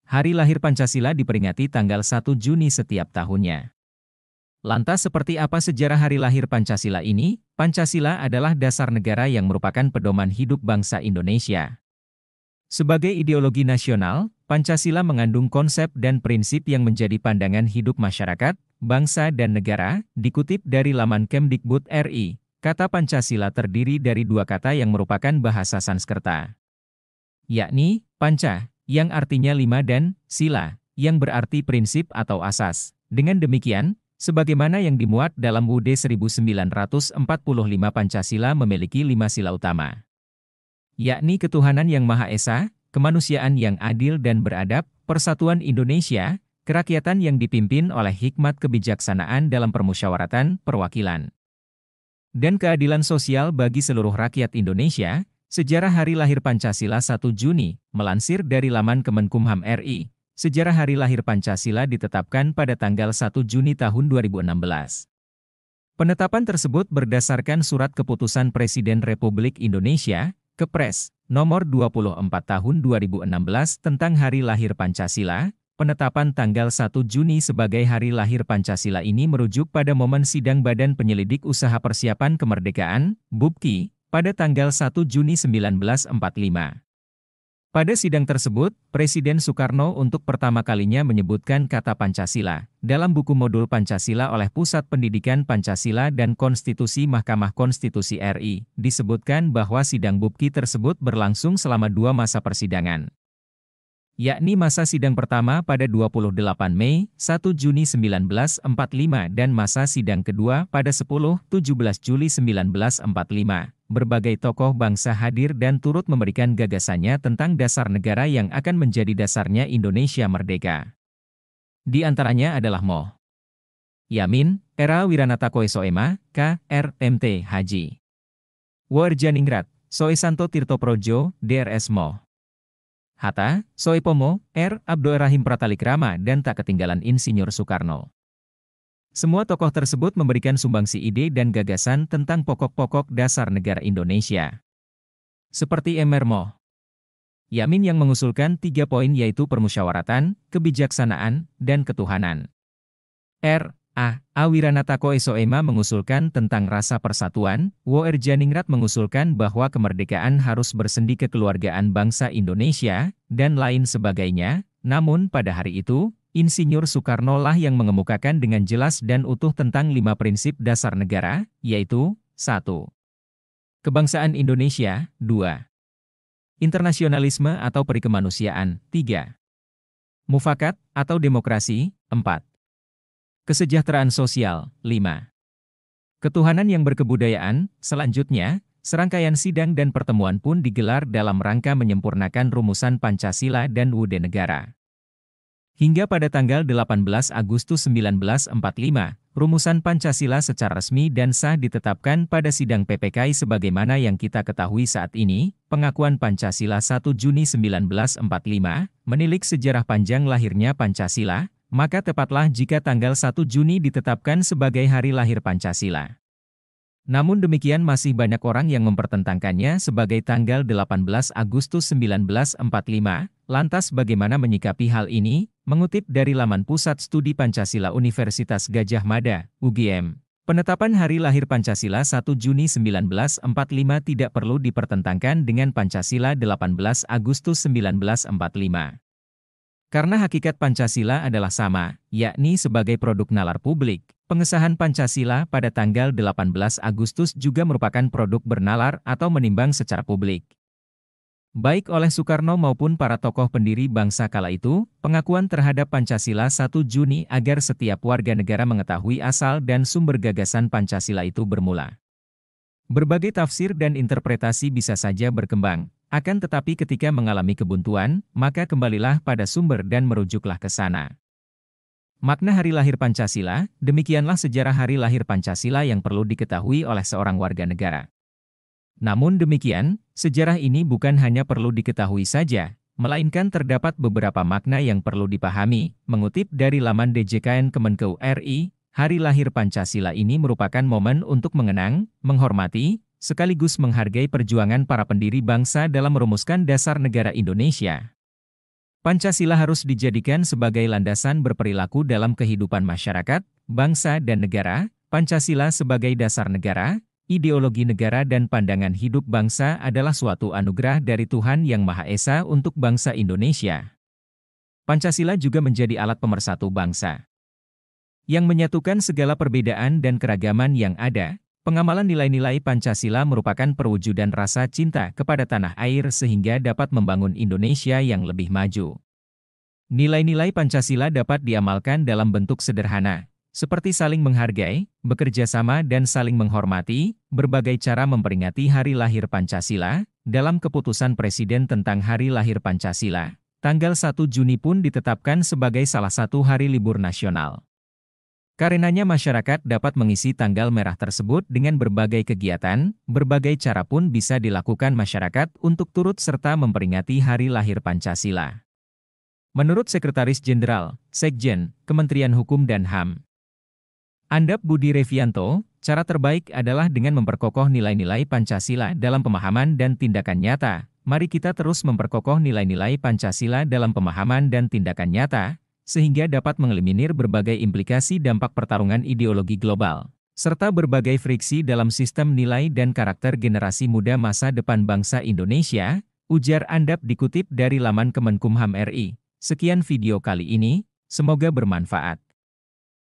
Hari lahir Pancasila diperingati tanggal 1 Juni setiap tahunnya. Lantas seperti apa sejarah hari lahir Pancasila ini? Pancasila adalah dasar negara yang merupakan pedoman hidup bangsa Indonesia. Sebagai ideologi nasional, Pancasila mengandung konsep dan prinsip yang menjadi pandangan hidup masyarakat, bangsa dan negara. Dikutip dari laman Kemdikbud RI, kata Pancasila terdiri dari dua kata yang merupakan bahasa Sanskerta, yakni panca, yang artinya lima, dan sila, yang berarti prinsip atau asas. Dengan demikian, sebagaimana yang dimuat dalam UUD 1945, Pancasila memiliki 5 sila utama, yakni ketuhanan yang Maha Esa, kemanusiaan yang adil dan beradab, persatuan Indonesia, kerakyatan yang dipimpin oleh hikmat kebijaksanaan dalam permusyawaratan, perwakilan, dan keadilan sosial bagi seluruh rakyat Indonesia. Sejarah hari lahir Pancasila 1 Juni, melansir dari laman Kemenkumham RI, sejarah hari lahir Pancasila ditetapkan pada tanggal 1 Juni tahun 2016. Penetapan tersebut berdasarkan Surat Keputusan Presiden Republik Indonesia, Kepres, nomor 24 tahun 2016 tentang Hari Lahir Pancasila. Penetapan tanggal 1 Juni sebagai Hari Lahir Pancasila ini merujuk pada momen sidang Badan Penyelidik Usaha Persiapan Kemerdekaan, BUPKI, pada tanggal 1 Juni 1945. Pada sidang tersebut, Presiden Soekarno untuk pertama kalinya menyebutkan kata Pancasila dalam buku modul Pancasila oleh Pusat Pendidikan Pancasila dan Konstitusi Mahkamah Konstitusi RI. Disebutkan bahwa sidang BUPKI tersebut berlangsung selama 2 masa persidangan, yakni masa sidang pertama pada 28 Mei, 1 Juni 1945 dan masa sidang kedua pada 10-17 Juli 1945. Berbagai tokoh bangsa hadir dan turut memberikan gagasannya tentang dasar negara yang akan menjadi dasarnya Indonesia merdeka. Di antaranya adalah Moh Yamin, Era Wiranata Koesoema, K.R. M.T. Haji Woerjaningrat, Soesanto Tirtoprojo, DRS Moh Hatta, Soepomo, R. Abdurrahim Pratalikrama dan tak ketinggalan Insinyur Soekarno. Semua tokoh tersebut memberikan sumbangsi ide dan gagasan tentang pokok-pokok dasar negara Indonesia. Seperti Emer Moh Yamin yang mengusulkan 3 poin yaitu permusyawaratan, kebijaksanaan, dan ketuhanan. R. A. Wiranata Koesoema mengusulkan tentang rasa persatuan, Woerjaningrat mengusulkan bahwa kemerdekaan harus bersendi kekeluargaan bangsa Indonesia, dan lain sebagainya. Namun pada hari itu, Insinyur Soekarno lah yang mengemukakan dengan jelas dan utuh tentang 5 prinsip dasar negara, yaitu 1. Kebangsaan Indonesia, 2. Internasionalisme atau perikemanusiaan, 3. Mufakat atau demokrasi, 4. Kesejahteraan sosial, 5. Ketuhanan yang berkebudayaan. Selanjutnya, serangkaian sidang dan pertemuan pun digelar dalam rangka menyempurnakan rumusan Pancasila dan UUD Negara. Hingga pada tanggal 18 Agustus 1945, rumusan Pancasila secara resmi dan sah ditetapkan pada sidang PPKI sebagaimana yang kita ketahui saat ini. Pengakuan Pancasila 1 Juni 1945, menilik sejarah panjang lahirnya Pancasila, maka tepatlah jika tanggal 1 Juni ditetapkan sebagai hari lahir Pancasila. Namun demikian masih banyak orang yang mempertentangkannya sebagai tanggal 18 Agustus 1945. Lantas bagaimana menyikapi hal ini? Mengutip dari laman Pusat Studi Pancasila Universitas Gadjah Mada, UGM. Penetapan hari lahir Pancasila 1 Juni 1945 tidak perlu dipertentangkan dengan Pancasila 18 Agustus 1945. Karena hakikat Pancasila adalah sama, yakni sebagai produk nalar publik. Pengesahan Pancasila pada tanggal 18 Agustus juga merupakan produk bernalar atau menimbang secara publik. Baik oleh Soekarno maupun para tokoh pendiri bangsa kala itu, pengakuan terhadap Pancasila 1 Juni agar setiap warga negara mengetahui asal dan sumber gagasan Pancasila itu bermula. Berbagai tafsir dan interpretasi bisa saja berkembang, akan tetapi ketika mengalami kebuntuan, maka kembalilah pada sumber dan merujuklah ke sana. Makna hari lahir Pancasila, demikianlah sejarah hari lahir Pancasila yang perlu diketahui oleh seorang warga negara. Namun demikian, sejarah ini bukan hanya perlu diketahui saja, melainkan terdapat beberapa makna yang perlu dipahami. Mengutip dari laman DJKN Kemenkeu RI, hari lahir Pancasila ini merupakan momen untuk mengenang, menghormati, sekaligus menghargai perjuangan para pendiri bangsa dalam merumuskan dasar negara Indonesia. Pancasila harus dijadikan sebagai landasan berperilaku dalam kehidupan masyarakat, bangsa dan negara. Pancasila sebagai dasar negara, ideologi negara dan pandangan hidup bangsa adalah suatu anugerah dari Tuhan Yang Maha Esa untuk bangsa Indonesia. Pancasila juga menjadi alat pemersatu bangsa yang menyatukan segala perbedaan dan keragaman yang ada. Pengamalan nilai-nilai Pancasila merupakan perwujudan rasa cinta kepada tanah air sehingga dapat membangun Indonesia yang lebih maju. Nilai-nilai Pancasila dapat diamalkan dalam bentuk sederhana, seperti saling menghargai, bekerja sama dan saling menghormati. Berbagai cara memperingati Hari Lahir Pancasila. Dalam keputusan Presiden tentang Hari Lahir Pancasila, tanggal 1 Juni pun ditetapkan sebagai salah satu hari libur nasional. Karenanya masyarakat dapat mengisi tanggal merah tersebut dengan berbagai kegiatan. Berbagai cara pun bisa dilakukan masyarakat untuk turut serta memperingati Hari Lahir Pancasila. Menurut Sekretaris Jenderal, Sekjen, Kementerian Hukum dan HAM, Andap Budi Revianto, cara terbaik adalah dengan memperkokoh nilai-nilai Pancasila dalam pemahaman dan tindakan nyata. Mari kita terus memperkokoh nilai-nilai Pancasila dalam pemahaman dan tindakan nyata, sehingga dapat mengeliminir berbagai implikasi dampak pertarungan ideologi global, serta berbagai friksi dalam sistem nilai dan karakter generasi muda masa depan bangsa Indonesia, ujar Andap dikutip dari laman Kemenkumham RI. Sekian video kali ini, semoga bermanfaat.